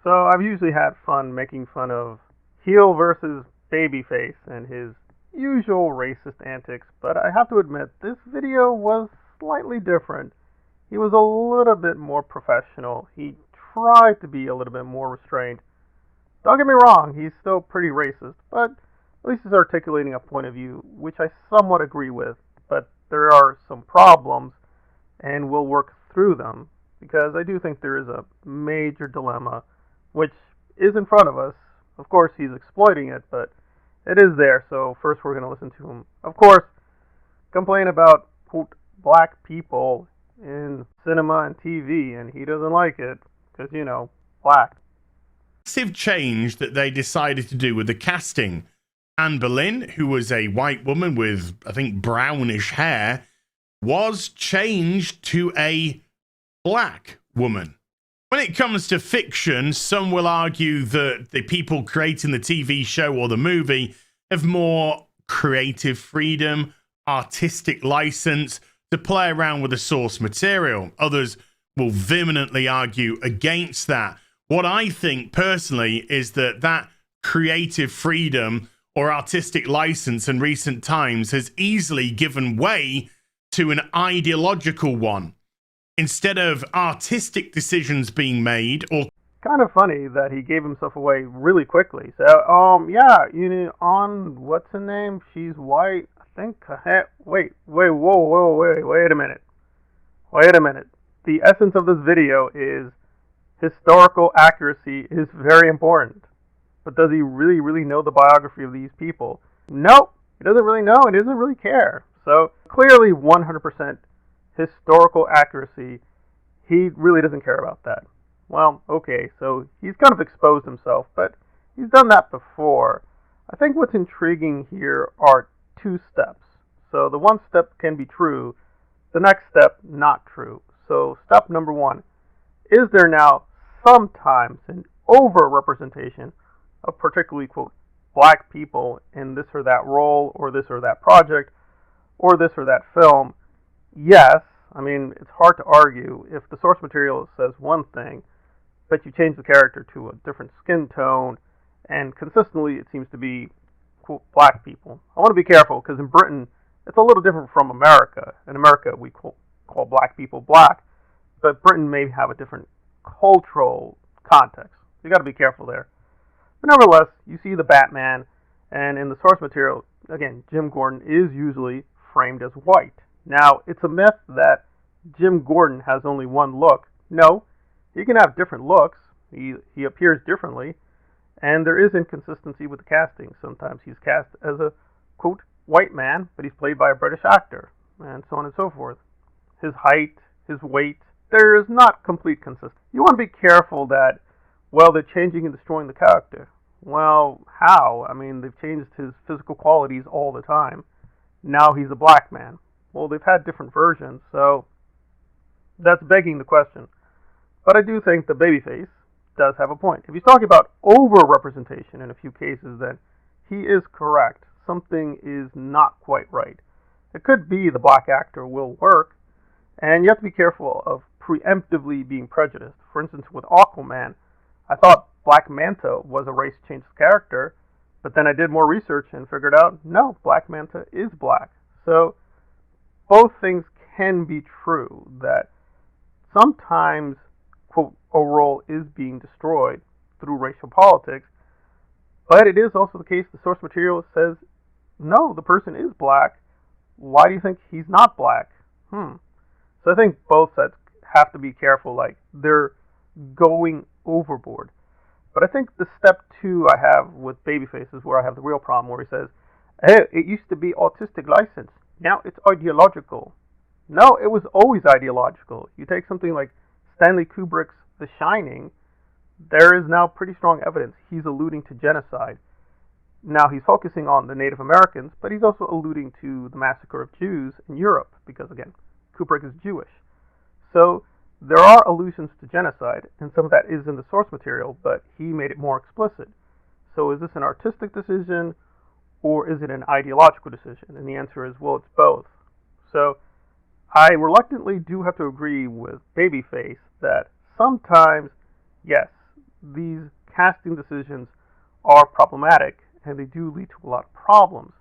So I've usually had fun making fun of Heel versus Babyface and his usual racist antics, but I have to admit this video was slightly different. He was a little bit more professional. He tried to be a little bit more restrained. Don't get me wrong, he's still pretty racist, but at least he's articulating a point of view which I somewhat agree with. But there are some problems, and we'll work through them because I do think there is a major dilemma which is in front of us. Of course, he's exploiting it, but it is there. So first, we're going to listen to him. Of course, complain about quote black people in cinema and TV, and he doesn't like it because black. Massive change that they decided to do with the casting. Anne Boleyn, who was a white woman with, I think, brownish hair, was changed to a black woman. When it comes to fiction, some will argue that the people creating the TV show or the movie have more creative freedom, artistic license to play around with the source material. Others will vehemently argue against that. What I think personally is that creative freedom or artistic license in recent times has easily given way to an ideological one. Instead of artistic decisions being made or Kind of funny that he gave himself away really quickly. So, yeah, on what's her name? She's white. I think. Wait a minute. Wait a minute. The essence of this video is historical accuracy is very important. But does he really, really know the biography of these people? Nope. He doesn't really know and doesn't really care. So, clearly 100% historical accuracy. He really doesn't care about that. Well, okay, so he's kind of exposed himself, but he's done that before. I think what's intriguing here are two steps. So the one step can be true, the next step not true. So step number one, is there now sometimes an over-representation of particularly, quote, black people in this or that role, or this or that project, or this or that film? Yes. I mean, it's hard to argue if the source material says one thing, but you change the character to a different skin tone, and consistently it seems to be, quote, black people. I want to be careful, because in Britain, it's a little different from America. In America, we call black people black, but Britain may have a different cultural context. You got to be careful there. But nevertheless, you see the Batman, and in the source material, again, Jim Gordon is usually framed as white. Now, it's a myth that Jim Gordon has only one look. No, he can have different looks. He appears differently, and there is inconsistency with the casting. Sometimes he's cast as a, quote, white man, but he's played by a British actor, and so on and so forth. His height, his weight, there is not complete consistency. You want to be careful that, well, they're changing and destroying the character. Well, how? I mean, they've changed his physical qualities all the time. Now he's a black man. Well, they've had different versions, so that's begging the question. But I do think the babyface does have a point. If he's talking about over-representation in a few cases, then he is correct. Something is not quite right. It could be the black actor will work, and you have to be careful of preemptively being prejudiced. For instance, with Aquaman, I thought Black Manta was a race-changed character, but then I did more research and figured out, no, Black Manta is black. So both things can be true, that sometimes, quote, a role is being destroyed through racial politics, but it is also the case the source material says, no, the person is black. Why do you think he's not black? So I think both sides have to be careful, like they're going overboard. But I think the step two I have with Babyface is where I have the real problem, where he says, hey, it used to be artistic license. Now it's ideological. No, it was always ideological. You take something like Stanley Kubrick's The Shining, there is now pretty strong evidence he's alluding to genocide. Now he's focusing on the Native Americans, but he's also alluding to the massacre of Jews in Europe, because again, Kubrick is Jewish. So there are allusions to genocide, and some of that is in the source material, but he made it more explicit. So is this an artistic decision, or is it an ideological decision? And the answer is, well, it's both. So I reluctantly do have to agree with Babyface that sometimes, yes, these casting decisions are problematic and they do lead to a lot of problems.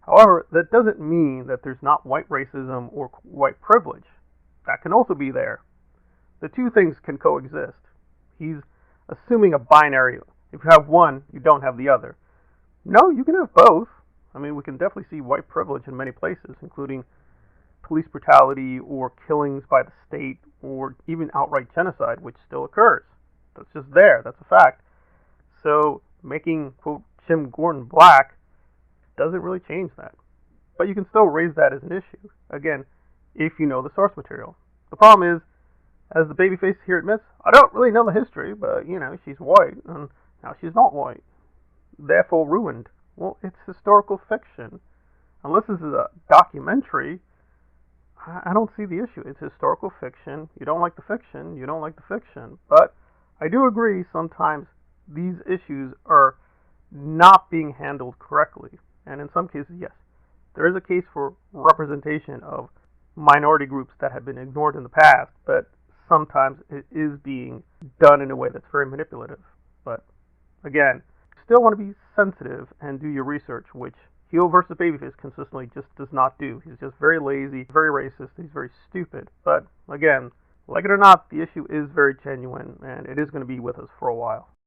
However, that doesn't mean that there's not white racism or white privilege. That can also be there. The two things can coexist. He's assuming a binary. If you have one, you don't have the other. No, you can have both. I mean, we can definitely see white privilege in many places, including police brutality or killings by the state or even outright genocide, which still occurs. That's just there. That's a fact. So making, quote, Jim Gordon black doesn't really change that. But you can still raise that as an issue, again, if you know the source material. The problem is, as the babyface here admits, I don't really know the history, but, she's white, and now she's not white. Therefore ruined. Well, it's historical fiction. Unless this is a documentary, I don't see the issue. It's historical fiction. You don't like the fiction, you don't like the fiction. But I do agree sometimes these issues are not being handled correctly. And in some cases, yes, there is a case for representation of minority groups that have been ignored in the past, but sometimes it is being done in a way that's very manipulative. But again, still want to be sensitive and do your research, which Heel versus Babyface consistently just does not do. He's just very lazy, very racist, he's very stupid. But again, like it or not, the issue is very genuine and it is going to be with us for a while.